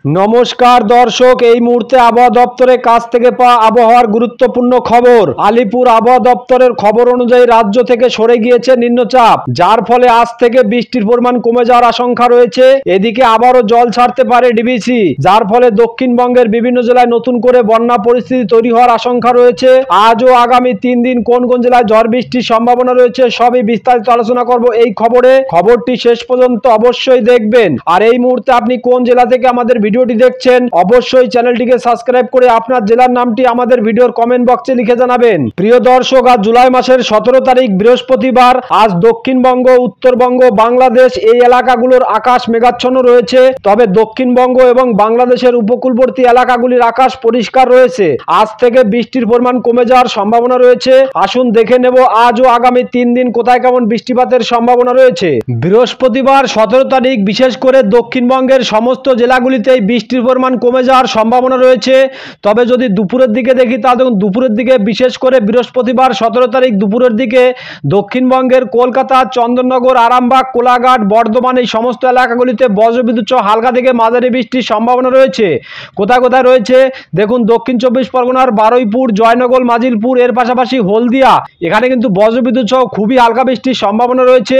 নমস্কার দর্শক, এই মুহূর্তে আবহাওয়া দপ্তরের কাছ থেকে পাওয়া আবহাওয়ার গুরুত্বপূর্ণ খবর। আলিপুর আবহাওয়া দপ্তরের খবর অনুযায়ী রাজ্য থেকে সরে গিয়েছে নিম্নচাপ, যার ফলে আজ থেকে বৃষ্টির পরিমাণ কমে যাওয়ার আশঙ্কা রয়েছে। এদিকে আবারও জল ছাড়তে পারে ডিভিসি, যার ফলে দক্ষিণবঙ্গের বিভিন্ন জেলায় নতুন করে বন্যা পরিস্থিতি তৈরি হওয়ার আশঙ্কা রয়েছে। আজ ও আগামী 3 দিন কোন কোন জেলায় ঝড় বৃষ্টির সম্ভাবনা রয়েছে সবই বিস্তারিত আলোচনা করব এই খবরে। খবরটি শেষ পর্যন্ত অবশ্যই দেখবেন। আর এই মুহূর্তে আপনি কোন জেলা থেকে আমাদের ভিডিওটি দেখছেন অবশ্যই চ্যানেলটিকে সাবস্ক্রাইব করে আপনার জেলার নামটি আমাদের ভিডিওর কমেন্ট বক্সে লিখে জানাবেন। প্রিয় দর্শক, আজ জুলাই মাসের 17 তারিখ বৃহস্পতিবার। আজ দক্ষিণবঙ্গ, উত্তরবঙ্গ, বাংলাদেশ এই এলাকাগুলোর আকাশ মেঘাচ্ছন্ন রয়েছে, তবে দক্ষিণবঙ্গ এবং বাংলাদেশের উপকূলবর্তী এলাকাগুলির আকাশ পরিষ্কার রয়েছে। আজ থেকে বৃষ্টির পরিমাণ কমে যাওয়ার সম্ভাবনা রয়েছে। আসুন দেখে নেব আজ ও আগামী 3 দিন কোথায় কেমন বৃষ্টিপাতের সম্ভাবনা রয়েছে। বৃহস্পতিবার 17 তারিখ বিশেষ করে দক্ষিণবঙ্গের সমস্ত জেলাগুলিতেই বৃষ্টির পরিমাণ কমে যাওয়ার সম্ভাবনা রয়েছে। তবে যদি দুপুরের দিকে দেখি তাহলে দেখুন দুপুরের দিকে বিশেষ করে বৃহস্পতিবার 17 তারিখ দুপুরের দিকে দক্ষিণবঙ্গের কলকাতা, চন্দননগর, আরামবাগ, কোলাঘাট, বর্ধমান এই সমস্ত এলাকাগুলিতে বজ্রবিদ্যুৎ সহ হালকা থেকে মাঝারি বৃষ্টির সম্ভাবনা রয়েছে। কোথায় কোথায় রয়েছে দেখুন, দক্ষিণ 24 পরগনার বারুইপুর, জয়নগর, মাজিলপুর, এর পাশাপাশি হলদিয়া এখানে কিন্তু বজ্রবিদ্যুৎ সহ খুবই হালকা বৃষ্টির সম্ভাবনা রয়েছে।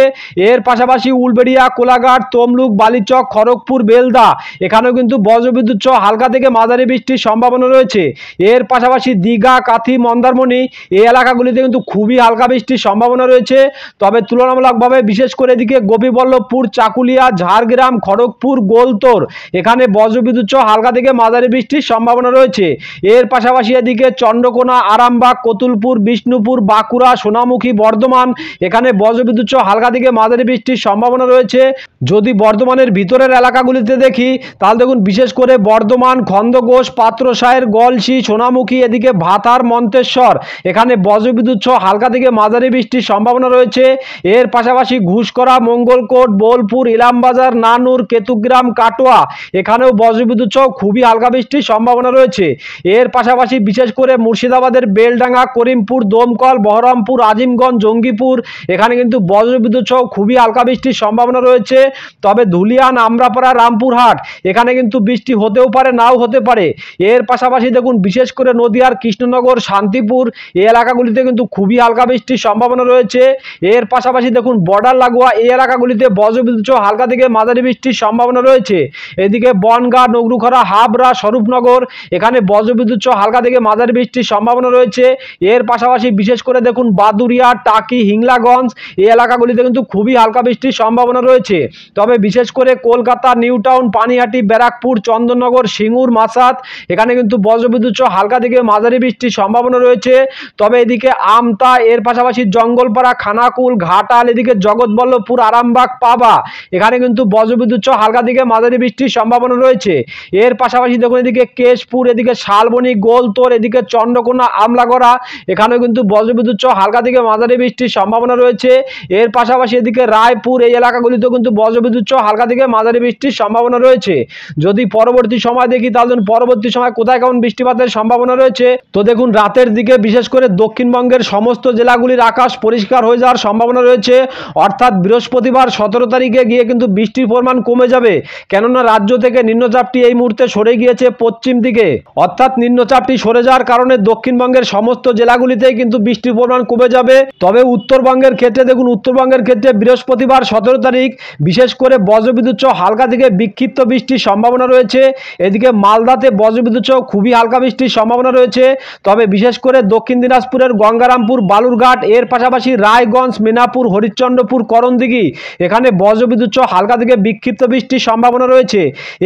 এর পাশাপাশি উলবেড়িয়া, কোলাঘাট, তমলুক, বালিচক, খড়গপুর, বেলদা এখানেও কিন্তু বজ্রবিদ্যুৎ সহ হালকা থেকে মাঝারি বৃষ্টির সম্ভাবনা রয়েছে। এর পাশাপাশি দীঘা, কাথি, মন্দারমণি এই এলাকাগুলিতে কিন্তু খুবই হালকা বৃষ্টির সম্ভাবনা রয়েছে। তবে তুলনামূলকভাবে বিশেষ করে এদিকে গোপীবল্লভপুর, চাকুলিয়া, ঝাড়গ্রাম, খড়গপুর, গোলতোর এখানে বজ্রবিদ্যুৎ সহ হালকা থেকে মাঝারি বৃষ্টির সম্ভাবনা রয়েছে। এর পাশাপাশি এদিকে চন্দ্রকোনা, আরামবাগ, কতুলপুর, বিষ্ণুপুর, বাঁকুড়া, সোনামুখী, বর্ধমান এখানে বজ্রবিদ্যুৎ সহ হালকা থেকে মাঝারি বৃষ্টির সম্ভাবনা রয়েছে। যদি বর্ধমানের ভিতরের এলাকাগুলিতে দেখি তাহলে দেখুন বিশেষ করে বর্ধমান, খন্দঘোষ, পাত্রসায়ের, গলসি, সোনামুখী এদিকে ভাতার, মন্তেশ্বর এখানে বজ্রবিদ্যুৎ সহ হালকা থেকে মাঝারি বৃষ্টির সম্ভাবনা রয়েছে। এর পাশাপাশি ঘুষকরা, মঙ্গলকোট, বোলপুর, ইলামবাজার, নানুর, কেতুগ্রাম, কাটোয়া এখানেও বজ্রবিদ্যুৎ সহ খুবই হালকা বৃষ্টির সম্ভাবনা রয়েছে। এর পাশাপাশি বিশেষ করে মুর্শিদাবাদের বেলডাঙ্গা, করিমপুর, দমকল, বহরমপুর, আজিমগঞ্জ, জঙ্গিপুর এখানে কিন্তু বজ্রবিদ্যুৎ সহ খুবই হালকা বৃষ্টির সম্ভাবনা রয়েছে। তবে ধুলিয়ান, আমরাপাড়া, রামপুরহাট এখানে কিন্তু বৃষ্টি হতেও পারে, নাও হতে পারে। এর পাশাপাশি দেখুন বিশেষ করে নদিয়ার কৃষ্ণনগর, শান্তিপুর এই এলাকাগুলিতে কিন্তু খুবই হালকা বৃষ্টির সম্ভাবনা রয়েছে। এর পাশাপাশি দেখুন বর্ডার লাগোয়া এই এলাকাগুলিতে বজ্রবিদ্যুৎ সহ হালকা থেকে মাঝারি বৃষ্টির সম্ভাবনা রয়েছে। এদিকে বনগাঁ, নগরুখরা, হাবড়া, স্বরূপনগর এখানে বজ্রবিদ্যুৎ সহ হালকা থেকে মাঝারি বৃষ্টির সম্ভাবনা রয়েছে। এর পাশাপাশি বিশেষ করে দেখুন বাদুরিয়া, টাকি, হিংলাগঞ্জ এই এলাকাগুলিতে কিন্তু খুবই হালকা বৃষ্টির সম্ভাবনা রয়েছে। তবে বিশেষ করে কলকাতা, নিউ টাউন, পানিহাটি, ব্যারাকপুর, চন্দননগর, সিঙ্গুর, মাসাত এখানে কিন্তু বজ্রবিদ্যুৎ সহ হালকা থেকে মাঝারি বৃষ্টির সম্ভাবনা রয়েছে। তবে এদিকে আমতা, এর পাশাপাশি জঙ্গলপাড়া, খানাকুল, ঘাটাল এদিকে জগৎবল্লভপুর, আরামবাগ, পাবা এখানে কিন্তু বজ্রবিদ্যুৎ সহ হালকা থেকে মাঝারি বৃষ্টির সম্ভাবনা রয়েছে। এর পাশাপাশি দেখুন এদিকে কেশপুর, এদিকে শালবনী, গোলতোর এদিকে চন্দ্রকোনা, আমলাগড়া এখানেও কিন্তু বজ্রবিদ্যুৎ সহ হালকা থেকে মাঝারি বৃষ্টির সম্ভাবনা রয়েছে। এর পাশাপাশি এদিকে রায়পুর এই এলাকাগুলিতেও কিন্তু বজ্রবিদ্যুৎ সহ হালকা থেকে মাঝারি বৃষ্টির সম্ভাবনা রয়েছে। যদি পরবর্তী সময় দেখি তাহলে পরবর্তী সময় কোথায় কেমন বৃষ্টিপাতের সম্ভাবনা রয়েছে তো দেখুন রাতের দিকে বিশেষ করে দক্ষিণবঙ্গের সমস্ত জেলাগুলির আকাশ পরিষ্কার হয়ে যাওয়ার সম্ভাবনা রয়েছে। অর্থাৎ বৃহস্পতিবার 17 তারিখে গিয়ে কিন্তু বৃষ্টির পরিমাণ কমে যাবে, কেননা রাজ্য থেকে নিম্নচাপটি এই মুহূর্তে সরে গিয়েছে পশ্চিম দিকে। অর্থাৎ নিম্নচাপটি সরে যাওয়ার কারণে দক্ষিণবঙ্গের সমস্ত জেলাগুলিতেই কিন্তু বৃষ্টির পরিমাণ কমে যাবে। তবে উত্তরবঙ্গের ক্ষেত্রে দেখুন, উত্তরবঙ্গের ক্ষেত্রে বৃহস্পতিবার 17 তারিখ বিশেষ করে বজ্রবিদ্যুৎ সহ হালকা থেকে বিক্ষিপ্ত বৃষ্টির সম্ভাবনা রয়েছে। এদিকে মালদাতে বজ্রবিদ্যুৎ সহ খুবই হালকা বৃষ্টির সম্ভাবনা রয়েছে। তবে বিশেষ করে দক্ষিণ দিনাজপুরের গঙ্গারামপুর, বালুরঘাট এর পাশাপাশি রায়গঞ্জ, মিনাপুর, হরিশ্চন্দ্রপুর, করণদিঘি এখানে বজ্রবিদ্যুৎ সহ হালকা থেকে বিক্ষিপ্ত বৃষ্টির সম্ভাবনা রয়েছে।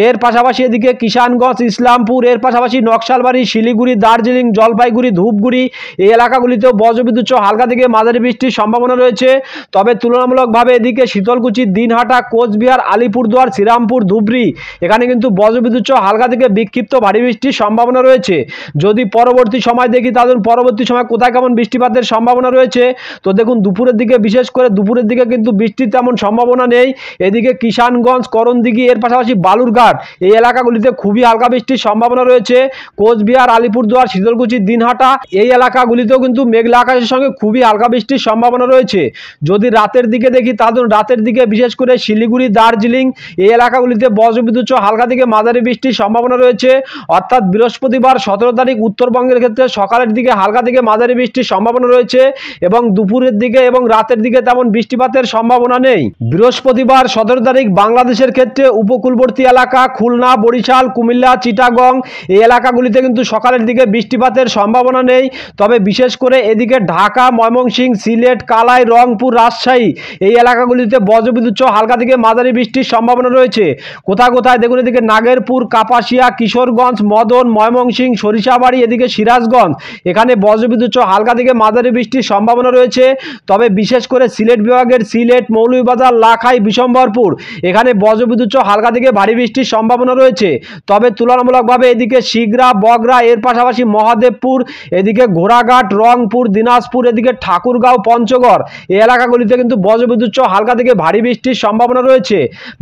এর পাশাপাশি এদিকে কিষানগঞ্জ, ইসলামপুর এর পাশাপাশি নকশালবাড়ি, শিলিগুড়ি, দার্জিলিং, জলপাইগুড়ি, ধূপগুড়ি এই এলাকাগুলিতেও বজ্রবিদ্যুৎ সহ হালকা থেকে মাঝারি বৃষ্টির সম্ভাবনা রয়েছে। তবে তুলনামূলকভাবে এদিকে শীতলকুচি, দিনহাটা, কোচবিহার, আলিপুরদুয়ার, শ্রীরামপুর, ধুবড়ি এখানে কিন্তু বজ্রবিদ্যুৎ সহ হালকা থেকে বিক্ষিপ্ত ভারী বৃষ্টির সম্ভাবনা রয়েছে। যদি পরবর্তী সময় দেখি তাহলে পরবর্তী সময় কোথায় কেমন বৃষ্টিপাতের সম্ভাবনা রয়েছে তো দেখুন দুপুরের দিকে বিশেষ করে দুপুরের দিকে কিন্তু বৃষ্টির তেমন সম্ভাবনা নেই। এদিকে কিষানগঞ্জ, করণদিঘি এর পাশাপাশি বালুরঘাট এই এলাকাগুলিতে খুবই হালকা বৃষ্টির সম্ভাবনা রয়েছে। কোচবিহার, আলিপুরদুয়ার, শীতলকুচি, দিনহাটা এই এলাকাগুলিতেও কিন্তু মেঘলা আকাশের সঙ্গে খুবই হালকা বৃষ্টির সম্ভাবনা রয়েছে। যদি রাতের দিকে দেখি তাহলে রাতের দিকে বিশেষ করে শিলিগুড়ি, দার্জিলিং এই এলাকাগুলিতে বজ্রবিদ্যুৎ সহ হালকা থেকে মাঝারি বৃষ্টির সম্ভাবনা রয়েছে। অর্থাৎ বৃহস্পতিবার 17 তারিখ উত্তরবঙ্গের ক্ষেত্রে সকালের দিকে হালকা থেকে মাঝারি বৃষ্টির সম্ভাবনা রয়েছে এবং দুপুরের দিকে এবং রাতের দিকে তেমন বৃষ্টিপাতের সম্ভাবনা নেই। বৃহস্পতিবার 17 তারিখ বাংলাদেশের ক্ষেত্রে উপকূলবর্তী এলাকা খুলনা, বরিশাল, কুমিল্লা, চিটাগং এই এলাকাগুলিতে কিন্তু সকালের দিকে বৃষ্টিপাতের সম্ভাবনা নেই। তবে বিশেষ করে এদিকে ঢাকা, ময়মনসিংহ, সিলেট, কালাই, রংপুর, রাজশাহী এই এলাকাগুলিতে বজ্রবিদ্যুৎ সহ হালকা থেকে মাঝারি বৃষ্টির সম্ভাবনা রয়েছে। কোথায় কোথায় দেখুন, এদিকে নাগেরপুর, কাপাসিয়া, কিশোরগঞ্জ, মদন, ময়মনসিংহ, সরিষাবাড়ি, এদিকে সিরাজগঞ্জ এখানে বজ্রবিদ্যুৎ সহ হালকা থেকে মাঝারি বৃষ্টির সম্ভাবনা রয়েছে। তবে বিশেষ করে সিলেট বিভাগের সিলেট, মৌলভীবাজার, লাখাই, বিশম্বরপুর এখানে বজ্রবিদ্যুৎ সহ হালকা থেকে ভারী বৃষ্টির সম্ভাবনা রয়েছে। তবে তুলনামূলকভাবে এদিকে শিগরা, বগরা এর পাশাপাশি মহাদেবপুর, এদিকে ঘোড়াঘাট, রংপুর, দিনাজপুর, এদিকে ঠাকুরগাঁও, পঞ্চগড় এই এলাকাগুলিতে কিন্তু বজ্রবিদ্যুৎ সহ হালকা থেকে ভারী বৃষ্টির সম্ভাবনা রয়েছে।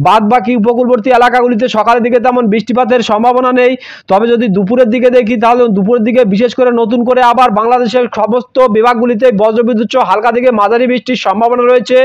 বাদবাকি উপকূলবর্তী এলাকাগুলিতে সকালের দিকে তেমন বৃষ্টিপাতের সম্ভাবনা নেই। তবে যদি দুপুরের দিকে দেখি তাহলে দুপুরের দিকে বিশেষ করে নতুন করে আবার বাংলাদেশের সমস্ত বিভাগগুলিতে বজ্রবিদ্যুৎ সহ হালকা থেকে মাঝারি বৃষ্টির সম্ভাবনা রয়েছে।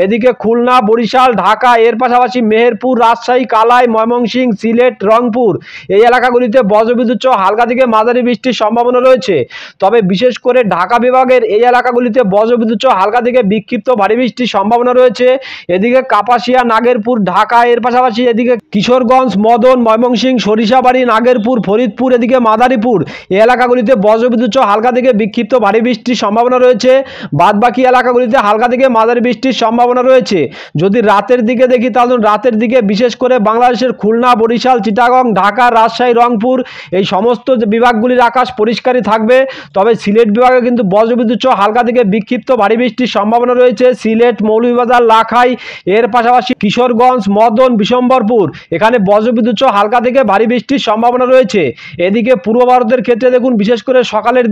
এদিকে খুলনা, বরিশাল, ঢাকা এর পাশাপাশি মেহেরপুর, রাজশাহী, কালাই, ময়মনসিংহ, সিলেট, রংপুর এই এলাকাগুলিতে বজ্রবিদ্যুৎ সহ হালকা থেকে মাঝারি বৃষ্টির সম্ভাবনা রয়েছে। তবে বিশেষ করে ঢাকা বিভাগের এই এলাকাগুলিতে বজ্রবিদ্যুৎ সহ হালকা থেকে বিক্ষিপ্ত ভারী বৃষ্টির সম্ভাবনা রয়েছে। এদিকে কাপাসিয়া, নাগেরপুর, ঢাকা এর পাশাপাশি এদিকে কিশোরগঞ্জ, মদন, ময়মনসিংহ, সরিষাবাড়ি, নাগেরপুর, ফরিদপুর, এদিকে মাদারীপুর এই এলাকাগুলিতে বজ্রবিদ্যুৎ সহ হালকা থেকে বিক্ষিপ্ত ভারী বৃষ্টির সম্ভাবনা রয়েছে। বাদবাকি এলাকাগুলিতে হালকা থেকে মাঝারি বৃষ্টির সম্ভাবনা রয়েছে। যদি রাতের দিকে দেখি তাহলে রাতের দিকে বিশেষ করে বাংলাদেশের খুলনা, বরিশাল, চিটাগং, ঢাকা, রাজশাহী, রংপুর এই সমস্ত বিভাগগুলির আকাশ পরিষ্কারই থাকবে। তবে সিলেট বিভাগে কিন্তু বজ্রবিদ্যুৎ সহ হালকা থেকে বিক্ষিপ্ত ভারী বৃষ্টির সম্ভাবনা রয়েছে। সিলেট, মৌলভীবাজার, লাখাই এর পাশাপাশি কিশোরগঞ্জ, মদন, বিশম্বরপুর এখানে বজ্রবিদ্যুৎ সহ হালকা থেকে ভারী বৃষ্টির সম্ভাবনা রয়েছে। এদিকে পূর্ব ভারতের ক্ষেত্রে দেখুন বিশেষ করে সকালের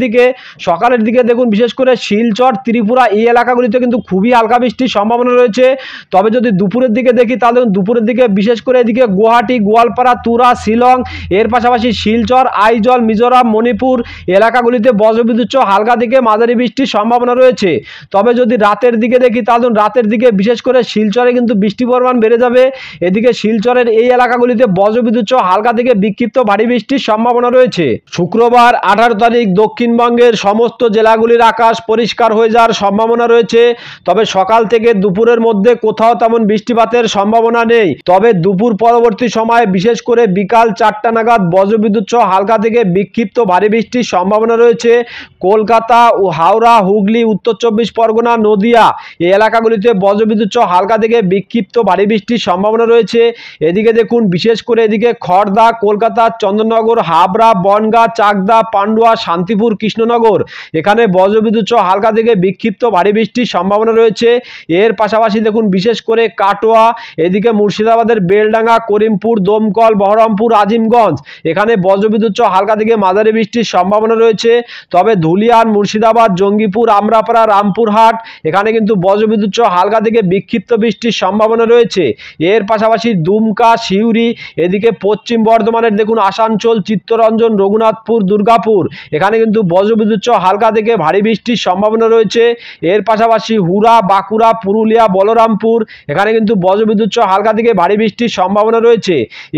দিকে দেখুন বিশেষ করে শিলচর, ত্রিপুরা এই এলাকাগুলিতে কিন্তু খুবই হালকা বৃষ্টির সম্ভাবনা রয়েছে। তবে যদি দুপুরের দিকে দেখি তাহলে দুপুরের দিকে বিশেষ করে এদিকে গুয়াহাটি, গোয়ালপাড়া, তুরা, শিলং এর পাশাপাশি শিলচর, আইজল, মিজোরাম, মণিপুর এলাকাগুলিতে বজ্রবিদ্যুৎ সহ হালকা থেকে মাঝারি বৃষ্টির সম্ভাবনা রয়েছে। তবে যদি রাতের দিকে দেখি তাহলে রাতের দিকে বিশেষ করে শিলচরে কিন্তু বৃষ্টির পরিমাণ বেড়ে যাবে। এদিকে শিলচরের এই এলাকাগুলিতে বজ্রবিদ্যুৎ সহ হালকা থেকে বিক্ষিপ্ত ভারী বৃষ্টির সম্ভাবনা রয়েছে। শুক্রবার 18 তারিখ দক্ষিণবঙ্গের সমস্ত জেলাগুলির আকাশ পরিষ্কার হয়ে যাওয়ার সম্ভাবনা রয়েছে। তবে সকাল থেকে দুপুরের মধ্যে কোথাও তেমন বৃষ্টিপাতের সম্ভাবনা নেই। তবে দুপুর পরবর্তী সময়ে বিশেষ করে বিকাল 4টা নাগাদ বজ্রবিদ্যুৎ সহ হালকা থেকে বিক্ষিপ্ত ভারী বৃষ্টির সম্ভাবনা রয়েছে। কলকাতা ও হাওড়া, হুগলি, উত্তর 24 পরগনা, নদিয়া এই এলাকাগুলিতে বজ্রবিদ্যুৎ সহ হালকা থেকে বিক্ষিপ্ত ভারী বৃষ্টির সম্ভাবনা রয়েছে। এদিকে দেখুন বিশেষ করে এদিকে খড়দা, কলকাতা, চন্দননগর, হাবড়া, বনগাঁ, চাকদা, পান্ডুয়া, শান্তিপুর, কৃষ্ণনগর এখানে বজ্রবিদ্যুৎ সহ হালকা থেকে বিক্ষিপ্ত ভারী বৃষ্টির সম্ভাবনা রয়েছে। এর পাশাপাশি দেখুন বিশেষ করে কাটোয়া, এদিকে মুর্শিদাবাদের বেলডাঙ্গা, করিমপুর, দমকল, বহরমপুর, আজিমগঞ্জ এখানে বজ্রবিদ্যুৎ সহ হালকা থেকে মাঝারি বৃষ্টির সম্ভাবনা রয়েছে। তবে ধুলিয়ান, মুর্শিদাবাদ, জঙ্গিপুর, আমরাপাড়া, রামপুরহাট এখানে কিন্তু বজ্রবিদ্যুৎ সহ হালকা থেকে বিক্ষিপ্ত বৃষ্টির সম্ভাবনা রয়েছে। এর পাশাপাশি দুমকা, সিউড়ি, এদিকে পশ্চিম বর্ধমানের দেখুন আসানসোল, চিত্তরঞ্জন, রঘুনাথপুর, দুর্গাপুর এখানে কিন্তু বজ্রবিদ্যুৎ সহ হালকা থেকে ভারী বৃষ্টির সম্ভাবনা রয়েছে। এর পাশাপাশি হুড়া, বাঁকুড়া, পুরুলিয়া, বলরামপুর এখানে কিন্তু বজ্রবিদ্যুৎ সহ হালকা থেকে ভারী বৃষ্টির সম্ভাবনা রয়েছে।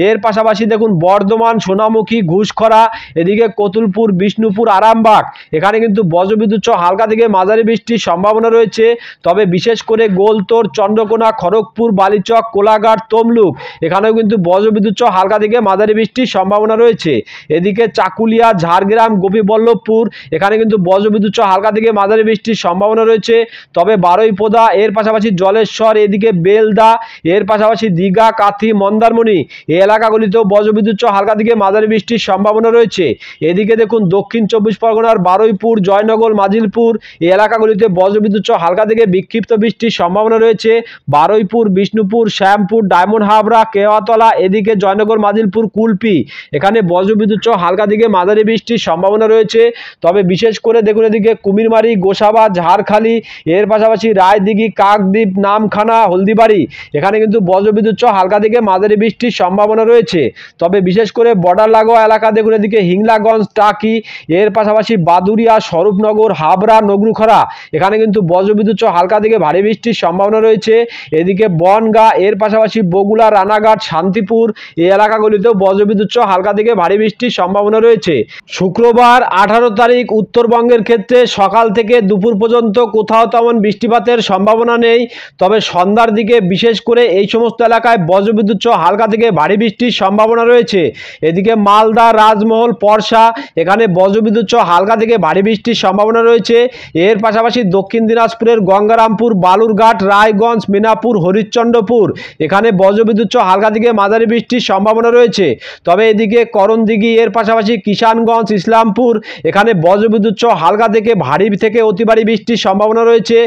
এর পাশাপাশি দেখুন বর্ধমান, সোনামুখী, ঘুষখরা, এদিকে কতুলপুর, বিষ্ণুপুর, আরামবাগ এখানে কিন্তু বজ্রবিদ্যুৎ সহ হালকা থেকে মাঝারি বৃষ্টির সম্ভাবনা রয়েছে। তবে বিশেষ করে গোলতোড়, চন্দ্রকোনা, খড়গপুর, বালিচক, কোলাঘাট, তমলুক এখানেও কিন্তু বজ্রবিদ্যুৎ সহ হালকা থেকে মাঝারি বৃষ্টির সম্ভাবনা রয়েছে। এদিকে চাকুলিয়া, ঝাড়গ্রাম, গোপীবল্লভপুর এখানে কিন্তু বজ্রবিদ্যুৎ সহ হালকা থেকে মাঝারি বৃষ্টির সম্ভাবনা রয়েছে। তবে বারুইপোদা এর পাশাপাশি জলেশ্বর, এদিকে বেলদা এর পাশাপাশি দীঘা, কাথি, মন্দারমণি এই এলাকাগুলিতেও বজ্রবিদ্যুৎ সহ হালকা থেকে মাঝারি বৃষ্টির সম্ভাবনা রয়েছে। এদিকে দেখুন দক্ষিণ 24 পরগনার বারুইপুর, জয়নগর, মাজিলপুর এই এলাকাগুলিতে বজ্রবিদ্যুৎ সহ হালকা থেকে বিক্ষিপ্ত বৃষ্টির সম্ভাবনা রয়েছে। বারুইপুর, বিষ্ণুপুর, শ্যামপুর, ডায়মন্ড হাবড়া, কেওয়াতলা, এদিকে জয়নগর, মাজিলপুর, কুলপি এখানে বজ্রবিদ্যুৎ সহ হালকা থেকে মাঝারি বৃষ্টির সম্ভাবনা রয়েছে। তবে বিশেষ করে দেখুন এদিকে কুমিরমারি, গোসাবা, ঝাড়খালি এর পাশাপাশি রায়দিঘি, কাকদ্বীপ, নামখানা, হলদিবাড়ি এখানে কিন্তু বজ্রবিদ্যুৎ সহ হালকা থেকে মাঝারি বৃষ্টির সম্ভাবনা রয়েছে। তবে বিশেষ করে বর্ডার লাগোয়া এলাকা দেখুন এদিকে হিংলাগঞ্জ, টাকি এর পাশাপাশি বাদুরিয়া, স্বরূপনগর, হাবড়া, নগরুখরা এখানে কিন্তু বজ্রবিদ্যুৎ সহ হালকা থেকে ভারী বৃষ্টির সম্ভাবনা রয়েছে। এদিকে বনগাঁ এর পাশাপাশি বগুড়া, রানাঘাট, শান্তিপুর এই এলাকাগুলিতেও বজ্রবিদ্যুৎ সহ হালকা থেকে ভারী বৃষ্টির সম্ভাবনা রয়েছে। শুক্রবার 18 তারিখ উত্তরবঙ্গের ক্ষেত্রে সকাল থেকে দুপুর পর্যন্ত কোথাও তেমন বৃষ্টিপাতের সম্ভাবনা নেই, তবে সন্ধ্যার দিকে বিশেষ করে এই সমস্ত এলাকায় বজ্রবিদ্যুৎ সহ হালকা থেকে ভারী বৃষ্টির সম্ভাবনা রয়েছে। এদিকে মালদা, রাজমহল, পরশা এখানে বজ্রবিদ্যুৎ সহ হালকা থেকে ভারী বৃষ্টির সম্ভাবনা রয়েছে। এর পাশাপাশি দক্ষিণ দিনাজপুরের গঙ্গারামপুর, বালুরঘাট, রায়গঞ্জ, মিনাপুর, হরিশ্চন্দ্রপুর এখানে বজ্রবিদ্যুৎ সহ হালকা থেকে মাঝারি বৃষ্টির সম্ভাবনা রয়েছে। তবে এদিকে করণদিঘি, এর পাশাপাশি কিষানগঞ্জ, ইসলামপুর এখানে বজ্রবিদ্যুৎ সহ হালকা থেকে ভারী থেকে অতি ভারী বৃষ্টির সম্ভাবনা রয়েছে।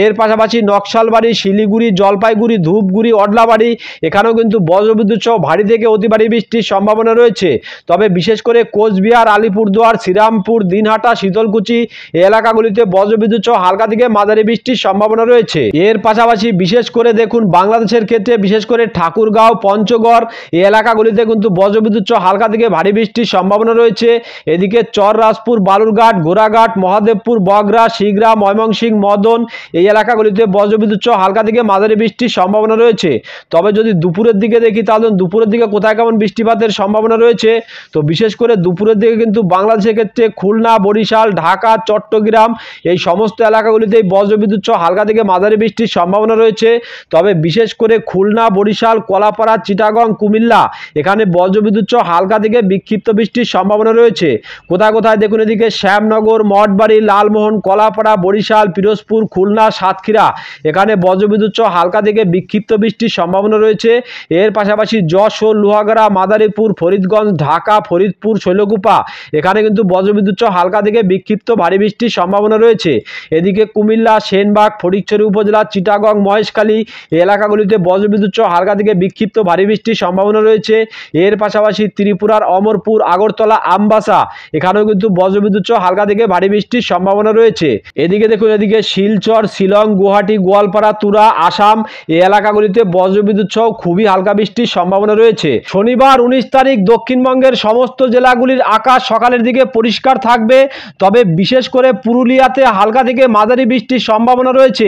এর পাশাপাশি নকশালবাড়ি, শিলিগুড়ি, জলপাইগুড়ি, ধূপগুড়ি, অডলাবাড়ি এখানেও কিন্তু বজ্রবিদ্যুৎ সহ ভারী থেকে অতি ভারী বৃষ্টির সম্ভাবনা রয়েছে। তবে বিশেষ করে কোচবিহার, আলিপুরদুয়ার, শ্রীরামপুর, দিনহাটা, শীতলকুচি এই এলাকাগুলিতে বজ্রবিদ্যুৎ সহ হালকা থেকে মাঝারি বৃষ্টির সম্ভাবনা রয়েছে। এর পাশাপাশি বিশেষ করে দেখুন বাংলাদেশের ক্ষেত্রে বিশেষ করে ঠাকুরগাঁও, পঞ্চগড় এই এলাকাগুলিতে কিন্তু বজ্রবিদ্যুৎ সহ হালকা থেকে ভারী বৃষ্টির সম্ভাবনা রয়েছে। এদিকে চররাজপুর, বালুরঘাট, ঘোড়াঘাট, মহাদেবপুর, বগরা, শিগরা, ময়মনসিংহ, মদন এই এলাকাগুলিতে বজ্রবিদ্যুৎ সহ হালকা থেকে মাঝারি বৃষ্টির সম্ভাবনা রয়েছে। তবে যদি দুপুরের দিকে দেখি তাহলে দুপুরের দিকে কোথায় কেমন বৃষ্টিপাতের সম্ভাবনা রয়েছে, তো বিশেষ করে দুপুরের দিকে কিন্তু বাংলাদেশের ক্ষেত্রে খুলনা, বরিশাল, ঢাকা, চট্টগ্রাম এই সমস্ত এলাকাগুলিতেই বজ্রবিদ্যুৎ সহ হালকা থেকে মাঝারি বৃষ্টির সম্ভাবনা রয়েছে। তবে বিশেষ করে খুলনা, বরিশাল, কলাপাড়া, চিটাগং, কুমিল্লা এখানে বজ্রবিদ্যুৎ সহ হালকা থেকে বিক্ষিপ্ত বৃষ্টির সম্ভাবনা রয়েছে। কোথায় কোথায় দেখুন এদিকে শ্যামনগর, মঠবাড়ি, লালমোহন, কলাপাড়া, বরিশাল, পিরোজপুর, খুলনা, সাতক্ষীরা এখানে বজ্রবিদ্যুৎ সহ হালকা থেকে বিক্ষিপ্ত বৃষ্টির সম্ভাবনা রয়েছে। এর পাশাপাশি যশোর, লোহাগাড়া, মাদারীপুর, ফরিদগঞ্জ, ঢাকা, ফরিদপুর, শৈলকুপা এখানে কিন্তু বজ্রবিদ্যুৎ সহ হালকা থেকে বিক্ষিপ্ত ভারী বৃষ্টির সম্ভাবনা রয়েছে। এদিকে কুমিল্লা, সেনবাগ, ফটিকছড়ি উপজেলা, চিটাগং, মহেশখালী এই এলাকাগুলিতে বজ্রবিদ্যুৎ সহ হালকা থেকে বিক্ষিপ্ত ভারী বৃষ্টির সম্ভাবনা রয়েছে। এর পাশাপাশি ত্রিপুরার অমরপুর, আগরতলা, আমবাসা এখানেও কিন্তু বজ্রবিদ্যুৎ সহ হালকা থেকে ভারী বৃষ্টির সম্ভাবনা রয়েছে। এদিকে দেখুন এদিকে শিলচর, শিলং, গুয়াহাটি, গোয়ালপাড়া, তুরা, আসাম এই এলাকাগুলিতে বজ্রবিদ্যুৎ সহ খুবই হালকা বৃষ্টির সম্ভাবনা রয়েছে। শনিবার 19 তারিখ দক্ষিণবঙ্গের সমস্ত জেলাগুলির আকাশ সকালের দিকে পরিষ্কার থাকবে, তবে বিশেষ করে পুরুলিয়াতে হালকা থেকে মাঝারি বৃষ্টির সম্ভাবনা রয়েছে।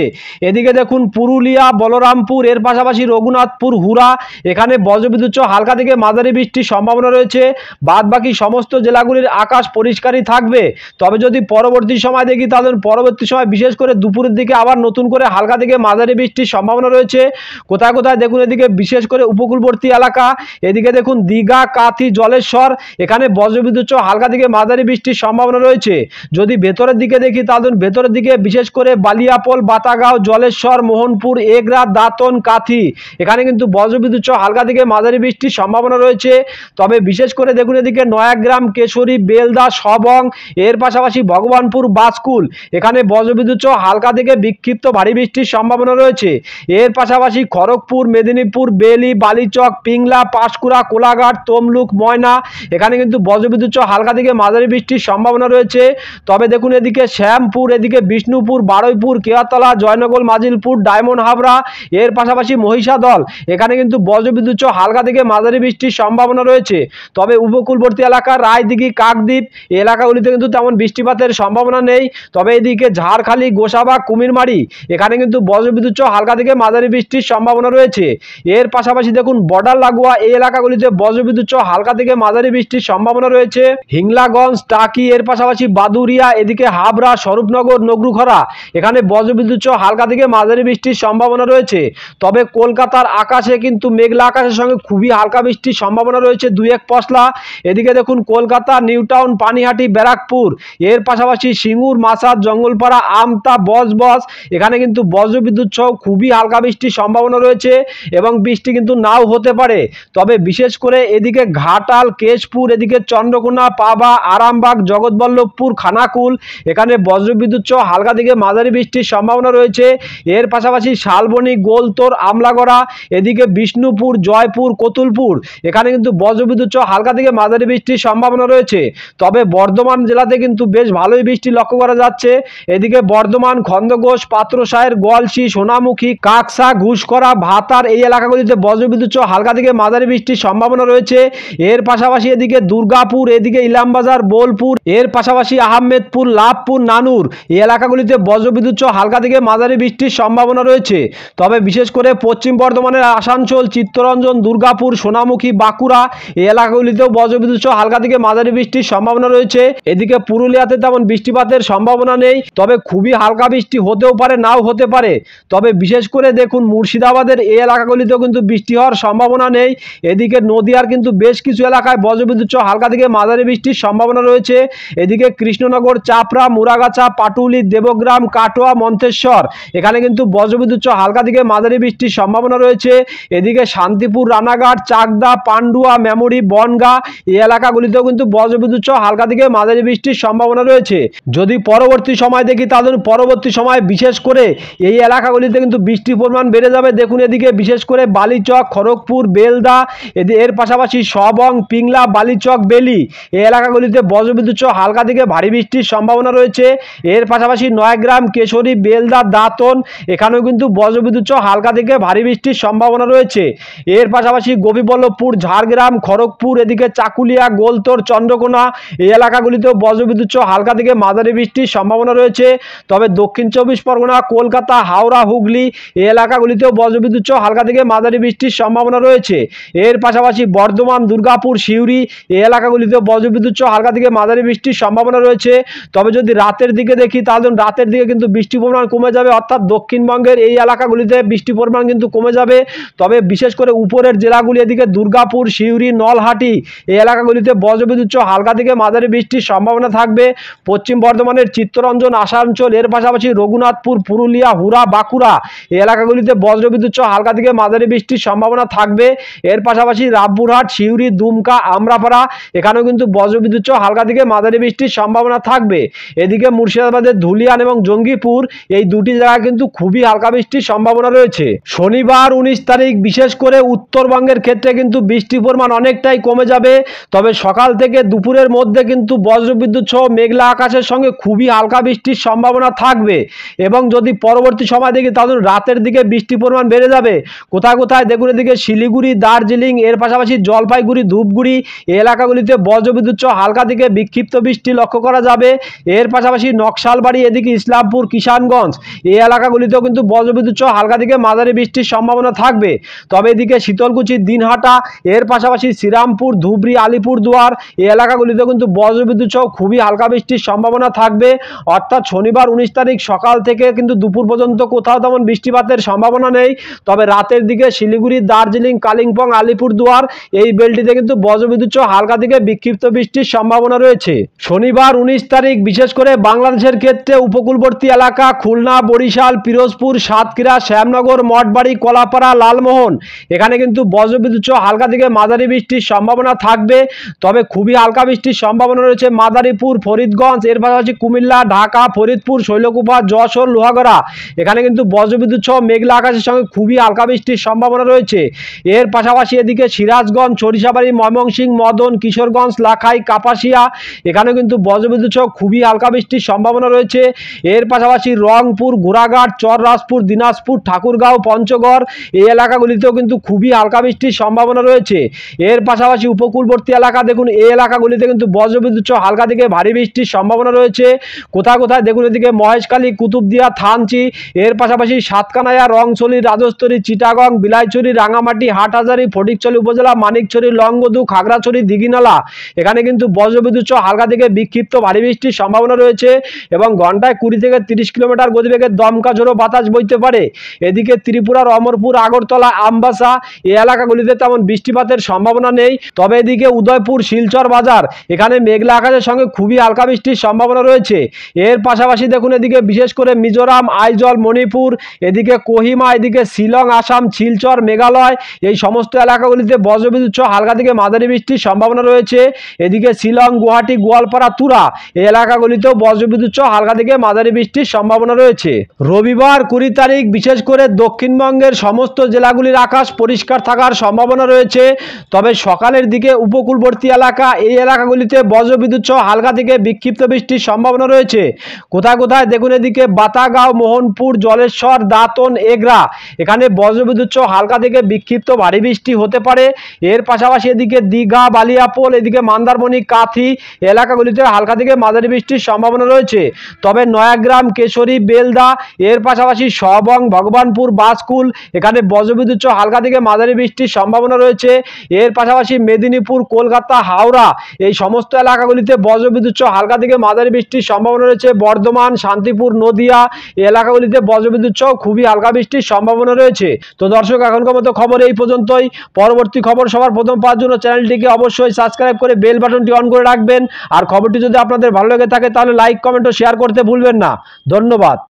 এদিকে দেখুন পুরুলিয়া, বলরামপুর এর পাশাপাশি রঘুনাথপুর, হুরা এখানে বজ্রবিদ্যুৎ সহ হালকা থেকে মাঝারি বৃষ্টির সম্ভাবনা রয়েছে। বাদ বাকি সমস্ত জেলাগুলির আকাশ পরিষ্কারই থাকবে। তবে যদি পরবর্তী সময় দেখি তাহলে পরবর্তী সময় বিশেষ করে দুপুরের দিকে আবার নতুন করে হালকা থেকে মাঝারি বৃষ্টির সম্ভাবনা রয়েছে। কোথায় কোথায় দেখুন এদিকে বিশেষ করে উপকূলবর্তী এলাকা, এদিকে দেখুন দীঘা, কাথি, জলেশ্বর এখানে বজ্রবিদ্যুৎ সহ হালকা থেকে মাঝারি বৃষ্টির সম্ভাবনা রয়েছে। যদি ভেতরের দিকে দেখি তাহলে ভেতরের দিকে বিশেষ করে বালিয়াপোল, বাতাগাঁও, জলেশ্বর, মোহনপুর, এগরা, দাঁতন, কাথি এখানে কিন্তু বজ্রবিদ্যুৎ সহ হালকা থেকে মাঝারি বৃষ্টির সম্ভাবনা রয়েছে। তবে বিশেষ করে দেখুন এদিকে নয়াগ্রাম, কেশরী, বেলদা, সবং এর পাশাপাশি ভগবানপুর, বাসকুল এখানে বজ্রবিদ্যুৎ সহ হালকা থেকে বিক্ষিপ্ত ভারী বৃষ্টির সম্ভাবনা রয়েছে। এর পাশাপাশি খড়গপুর, মেদিনীপুর, বেলি, বালিচক, পিংলা, পাঁশকুড়া, কোলাঘাট, তমলুক, ময়না এখানে কিন্তু বজ্রবিদ্যুৎ সহ হালকা থেকে মাঝারি বৃষ্টির সম্ভাবনা রয়েছে। তবে দেখুন এদিকে শ্যামপুর, এদিকে বিষ্ণুপুর, বারুইপুর, কেয়াতলা, জয়নগর, মাজিলপুর, ডায়মন্ড হাবড়া এর পাশাপাশি মহিষাদল এখানে কিন্তু বজ্রবিদ্যুৎ সহ হালকা থেকে মাঝারি বৃষ্টির সম্ভাবনা রয়েছে। তবে উপকূলবর্তী এলাকা রায়দিঘি, কাকদ্বীপ এই এলাকাগুলিতে কিন্তু তেমন বৃষ্টিপাতের সম্ভাবনা নেই। তবে এদিকে ঝাড়খালি, গোসাবা, কুমিরমারি এখানে কিন্তু বজ্রবিদ্যুৎ সহ হালকা থেকে মাঝারি বৃষ্টির সম্ভাবনা রয়েছে। এর পাশাপাশি দেখুন বর্ডার লাগোয়া এই এলাকাগুলিতে বজ্রবিদ্যুৎ সহ হালকা থেকে মাঝারি বৃষ্টির সম্ভাবনা রয়েছে। হিংলাগঞ্জ, টাকি এর পাশাপাশি বাদুরিয়া, এদিকে হাবড়া, স্বরূপনগর, নগরুখরা এখানে বজ্রবিদ্যুৎ সহ হালকা থেকে মাঝারি বৃষ্টির সম্ভাবনা রয়েছে। তবে কলকাতার আকাশে কিন্তু মেঘলা আকাশের সঙ্গে খুবই হালকা বৃষ্টির সম্ভাবনা রয়েছে 2-1 পশলা। এদিকে দেখুন কলকাতা, নিউটাউন, পানিহাটি, ব্যারাকপুর এর পাশাপাশি সিঙ্গুর, মাসাদ, জঙ্গলপাড়া, আমতা, বজবজ এখানে কিন্তু বজ্রবিদ্যুৎ সহ খুবই হালকা বৃষ্টির সম্ভাবনা রয়েছে এবং বৃষ্টি কিন্তু নাও হতে পারে। তবে বিশেষ করে এদিকে ঘাটাল, কেশপুর, এদিকে চন্দ্রকোনা, পাবা, আরামবাগ, জগৎবল্লভপুর, খানাকুল এখানে বজ্রবিদ্যুৎ সহ হালকা থেকে মাঝারি বৃষ্টির সম্ভাবনা রয়েছে। এর পাশাপাশি শালবনী, গোলতোর, আমলাগড়া এদিকে বিষ্ণুপুর, জয়পুর, কতুলপুর এখানে কিন্তু বজ্রবিদ্যুৎ সহ হালকা থেকে মাঝারি বৃষ্টির সম্ভাবনা রয়েছে। তবে বর্ধমান জেলাতে কিন্তু বেশ ভালোই বৃষ্টি লক্ষ্য করা যাচ্ছে। এদিকে বর্ধমান, খন্দঘোষ, পাত্রসায়ের, গোয়ালসি, সোনামুখী, কাকসা, ঘুষকরা, ভাতার এই এলাকাগুলিতে বজ্রবিদ্যুৎ সহ হালকা থেকে মাঝারি বৃষ্টির সম্ভাবনা রয়েছে। এর পাশাপাশি এদিকে দুর্গাপুর, এদিকে ইলামবাজার, বোলপুর এর পাশাপাশি আহমেদপুর, লাভপুর, নানুর এই এলাকাগুলিতে বজ্রবিদ্যুৎ সহ হালকা থেকে মাঝারি বৃষ্টির সম্ভাবনা রয়েছে। তবে বিশেষ করে পশ্চিম বর্ধমানের আসানসোল, চিত্তরঞ্জন, দুর্গাপুর দুর্গাপুর, সোনামুখী, বাঁকুড়া এই এলাকাগুলিতেও বজ্রবিদ্যুৎ সহ হালকা থেকে মাঝারি বৃষ্টির সম্ভাবনা রয়েছে। এদিকে পুরুলিয়াতে তেমন বৃষ্টিপাতের সম্ভাবনা নেই, তবে খুবই হালকা বৃষ্টি হতেও পারে, নাও হতে পারে। তবে বিশেষ করে দেখুন মুর্শিদাবাদের এই এলাকাগুলিতেও কিন্তু বৃষ্টি হওয়ার সম্ভাবনা নেই। এদিকে নদিয়ার কিন্তু বেশ কিছু এলাকায় বজ্রবিদ্যুৎ সহ হালকা থেকে মাঝারি বৃষ্টির সম্ভাবনা রয়েছে। এদিকে কৃষ্ণনগর, চাপড়া, মুরাগাছা, পাটুলি, দেবগ্রাম, কাটোয়া, মন্তেশ্বর এখানে কিন্তু বজ্রবিদ্যুৎ সহ হালকা থেকে মাঝারি বৃষ্টির সম্ভাবনা রয়েছে। এদিকে শান্তিপুর, রানাঘাট, চাকদা, পান্ডুয়া, মেমরি, বনগাঁ এই এলাকাগুলিতেও কিন্তু বজ্রবিদ্যুৎ সহ হালকা থেকে মাঝারি বৃষ্টির সম্ভাবনা রয়েছে। যদি পরবর্তী সময় দেখি তাহলে পরবর্তী সময় বিশেষ করে এই এলাকাগুলিতে কিন্তু বৃষ্টির পরিমাণ বেড়ে যাবে। দেখুন এদিকে বিশেষ করে বালিচক, খড়গপুর, বেলদা এর পাশাপাশি সবং, পিংলা, বালিচক, বেলি এই এলাকাগুলিতে বজ্রবিদ্যুৎ সহ হালকা থেকে ভারী বৃষ্টির সম্ভাবনা রয়েছে। এর পাশাপাশি নয়াগ্রাম, কেশরী, বেলদা, দাঁতন এখানেও কিন্তু বজ্রবিদ্যুৎ সহ হালকা থেকে ভারী বৃষ্টির সম্ভাবনা রয়েছে। এর পাশাপাশি গোপীবল্লভপুর, ঝাড়গ্রাম, খড়গপুর এদিকে চাকুলিয়া, গোলতোর, চন্দ্রকোনা এই এলাকাগুলিতেও বজ্রবিদ্যুৎ সহ হালকা থেকে মাঝারি বৃষ্টির সম্ভাবনা রয়েছে। তবে দক্ষিণ চব্বিশ পরগনা, কলকাতা, হাওড়া, হুগলি এই এলাকাগুলিতেও বজ্রবিদ্যুৎ সহ হালকা থেকে মাঝারি বৃষ্টির সম্ভাবনা রয়েছে। এর পাশাপাশি বর্ধমান, দুর্গাপুর, সিউড়ি এই এলাকাগুলিতেও বজ্রবিদ্যুৎ সহ হালকা থেকে মাঝারি বৃষ্টির সম্ভাবনা রয়েছে। তবে যদি রাতের দিকে দেখি তাহলে রাতের দিকে কিন্তু বৃষ্টির পরিমাণ কমে যাবে, অর্থাৎ দক্ষিণবঙ্গের এই এলাকাগুলিতে বৃষ্টির পরিমাণ কিন্তু কমে যাবে। তবে বিশেষ করে উপরের জেলাগুলি এদিকে দুর্গাপুর, সিউড়ি, নলহাটি এই এলাকাগুলিতে বজ্রবিদ্যুৎ সহ হালকা থেকে মাঝারি বৃষ্টির সম্ভাবনা থাকবে। পশ্চিম বর্ধমানের চিত্তরঞ্জন, আসানসোল এর পাশাপাশি রঘুনাথপুর, পুরুলিয়া, হুরা, বাঁকুড়া এই এলাকাগুলিতে বজ্রবিদ্যুৎ সহ হালকা থেকে মাঝারি বৃষ্টির সম্ভাবনা থাকবে। এর পাশাপাশি রামপুরহাট, সিউড়ি, দুমকা, আমরাপাড়া এখানেও কিন্তু বজ্রবিদ্যুৎ সহ হালকা থেকে মাঝারি বৃষ্টির সম্ভাবনা থাকবে। এদিকে মুর্শিদাবাদের ধুলিয়ান এবং জঙ্গিপুর এই দুটি জায়গায় কিন্তু খুবই হালকা বৃষ্টির সম্ভাবনা রয়েছে। শনিবার 19 তারিখ বিশেষ করে উত্তরবঙ্গের ক্ষেত্রে কিন্তু বৃষ্টির পরিমাণ অনেকটাই কমে যাবে। তবে সকাল থেকে দুপুরের মধ্যে কিন্তু বজ্রবিদ্যুৎ সহ মেঘলা আকাশের সঙ্গে খুবই হালকা বৃষ্টির সম্ভাবনা থাকবে। এবং যদি পরবর্তী সময় দেখি তাহলে রাতের দিকে বৃষ্টির পরিমাণ বেড়ে যাবে। কোথায় কোথায় দেখুন এদিকে শিলিগুড়ি, দার্জিলিং এর পাশাপাশি জলপাইগুড়ি, ধূপগুড়ি এই এলাকাগুলিতে বজ্রবিদ্যুৎ সহ হালকা থেকে বিক্ষিপ্ত বৃষ্টি লক্ষ্য করা যাবে। এর পাশাপাশি নকশালবাড়ি এদিকে ইসলামপুর, কিষানগঞ্জ এই এলাকাগুলিতেও কিন্তু বজ্রবিদ্যুৎ সহ হালকা থেকে মাঝারি বৃষ্টির সম্ভাবনা থাকবে। তবে এদিকে শীতলকুচি, দিনহাটা এর পাশাপাশি শ্রীরামপুর, ধুবড়ি, আলিপুরদুয়ার এই এলাকাগুলিতেও কিন্তু বজ্রবিদ্যুৎ সহ খুবই হালকা বৃষ্টির সম্ভাবনা থাকবে। অর্থাৎ শনিবার 19 তারিখ সকাল থেকে কিন্তু দুপুর পর্যন্ত কোথাও তেমন বৃষ্টিপাতের সম্ভাবনা নেই। তবে রাতের দিকে শিলিগুড়ি, দার্জিলিং, কালিম্পং, আলিপুরদুয়ার এই বেলটিতে কিন্তু বজ্রবিদ্যুৎ সহ হালকা থেকে বিক্ষিপ্ত বৃষ্টির সম্ভাবনা রয়েছে। শনিবার 19 তারিখ বিশেষ করে বাংলাদেশের ক্ষেত্রে উপকূলবর্তী এলাকা খুলনা, বরিশাল, পিরোজপুর, সাতক্ষীরা, শ্যামনগর, মঠবাড়ি, কলাপাড়া, লালমোহন এখানে কিন্তু বজ্রবিদ্যুৎ সহ হালকা থেকে মাঝারি বৃষ্টির সম্ভাবনা থাকবে। তবে খুবই হালকা বৃষ্টির সম্ভাবনা রয়েছে মাদারীপুর, ফরিদগঞ্জ এর পাশাপাশি কুমিল্লা, ঢাকা, ফরিদপুর, শৈলকুপা, যশোর, লোহাগড়া এখানে কিন্তু বজ্রবিদ্যুৎ সহ মেঘলা আকাশের সঙ্গে খুবই হালকা বৃষ্টির সম্ভাবনা রয়েছে। এর পাশাপাশি এদিকে সিরাজগঞ্জ, সরিষাবাড়ি, ময়মনসিংহ, মদন, কিশোরগঞ্জ, লাখাই, কাপাসিয়া এখানেও কিন্তু বজ্রবিদ্যুৎ সহ খুবই হালকা বৃষ্টির সম্ভাবনা রয়েছে। এর পাশাপাশি রংপুর, ঘোড়াঘাট, চররাজপুর, দিনাজপুর, ঠাকুরগাঁও, পঞ্চগড় এই এলাকাগুলিতেও কিন্তু খুবই হালকা বৃষ্টির সম্ভাবনা রয়েছে। এর পাশাপাশি উপকূলবর্তী এলাকা দেখুন এই এলাকাগুলিতে কিন্তু বজ্রবিদ্যুৎ সহ হালকা থেকে ভারী বৃষ্টির সম্ভাবনা রয়েছে। কোথায় কোথায় দেখুন এদিকে মহেশখালী, কুতুবদিয়া, থানচি এর পাশাপাশি সাতকানাইয়া, রংছড়ি, রাজস্থলী, চিটাগং, বিলাইছড়ি, রাঙামাটি, হাটহাজারী, ফটিকছড়ি উপজেলা, মানিকছড়ি, লংগদু, খাগড়াছড়ি, দিঘিনালা এখানে কিন্তু বজ্রবিদ্যুৎ সহ হালকা থেকে বিক্ষিপ্ত ভারী বৃষ্টির সম্ভাবনা রয়েছে এবং ঘন্টায় 20 থেকে 30 কিলোমিটার গতিবেগে দমকা ঝোড়ো বাতাস বইতে পারে। এদিকে ত্রিপুরার অমরপুর, আগরতলা, আমবাসা এই এলাকাগুলিতে তেমন বৃষ্টিপাতের সম্ভাবনা নেই। তবে এদিকে উদয়পুর, শিলচর বাজার এখানে মেঘলা আকাশের সঙ্গে খুবই হালকা বৃষ্টির সম্ভাবনা রয়েছে। এর পাশাপাশি দেখুন এদিকে বিশেষ করে মিজোরাম, আইজল, মণিপুর এদিকে কোহিমা, এদিকে শিলং, আসাম, শিলচর, মেঘালয় এই সমস্ত এলাকাগুলিতে বজ্রবিদ্যুৎ সহ হালকা থেকে মাঝারি বৃষ্টির সম্ভাবনা রয়েছে। এদিকে শিলং, গুয়াহাটি, গোয়ালপাড়া, তুরা এই এলাকাগুলিতেও বজ্রবিদ্যুৎ সহ হালকা থেকে মাঝারি বৃষ্টির সম্ভাবনা রয়েছে। রবিবার 20 তারিখ বিশেষ করে দক্ষিণবঙ্গের সমস্ত জেলাগুলির আকাশ পরিষ্কার থাকার সম্ভাবনা রয়েছে। তবে সকালের দিকে উপকূলবর্তী এলাকা এই এলাকাগুলিতে বজ্রবিদ্যুৎ সহ হালকা থেকে বিক্ষিপ্ত বৃষ্টির সম্ভাবনা রয়েছে। কোথায় কোথায় দেখুন এদিকে বাতাগাঁও, মোহনপুর, জলেশ্বর, দাঁতন, এগরা এখানে বজ্রবিদ্যুৎ সহ হালকা থেকে বিক্ষিপ্ত ভারী বৃষ্টি হতে পারে। এর পাশাপাশি এদিকে দীঘা, বালিয়াপোল এদিকে মন্দারমণি, কাথি এলাকাগুলিতে হালকা থেকে মাঝারি বৃষ্টির সম্ভাবনা রয়েছে। তবে নয়াগ্রাম, কেশরী, বেলদা এর পাশাপাশি সবং, ভগবানপুর, বাসকুল এখানে বজ্রবিদ্যুৎ সহ হালকা থেকে মাঝারি বৃষ্টির বৃষ্টির সম্ভাবনা রয়েছে। এর পাশাপাশি মেদিনীপুর, কলকাতা, হাওড়া এই সমস্ত এলাকাগুলিতে বজ্রবিদ্যুৎ সহ হালকা থেকে মাঝারি বৃষ্টির সম্ভাবনা রয়েছে। বর্ধমান, শান্তিপুর, নদিয়া এই এলাকাগুলিতে বজ্রবিদ্যুৎ সহ খুবই হালকা বৃষ্টির সম্ভাবনা রয়েছে। তো দর্শক, এখনকার মতো খবর এই পর্যন্তই। পরবর্তী খবর সবার প্রথম পাওয়ার জন্য চ্যানেলটিকে অবশ্যই সাবস্ক্রাইব করে বেল বাটনটি অন করে রাখবেন। আর খবরটি যদি আপনাদের ভালো লেগে থাকে তাহলে লাইক, কমেন্ট ও শেয়ার করতে ভুলবেন না। ধন্যবাদ।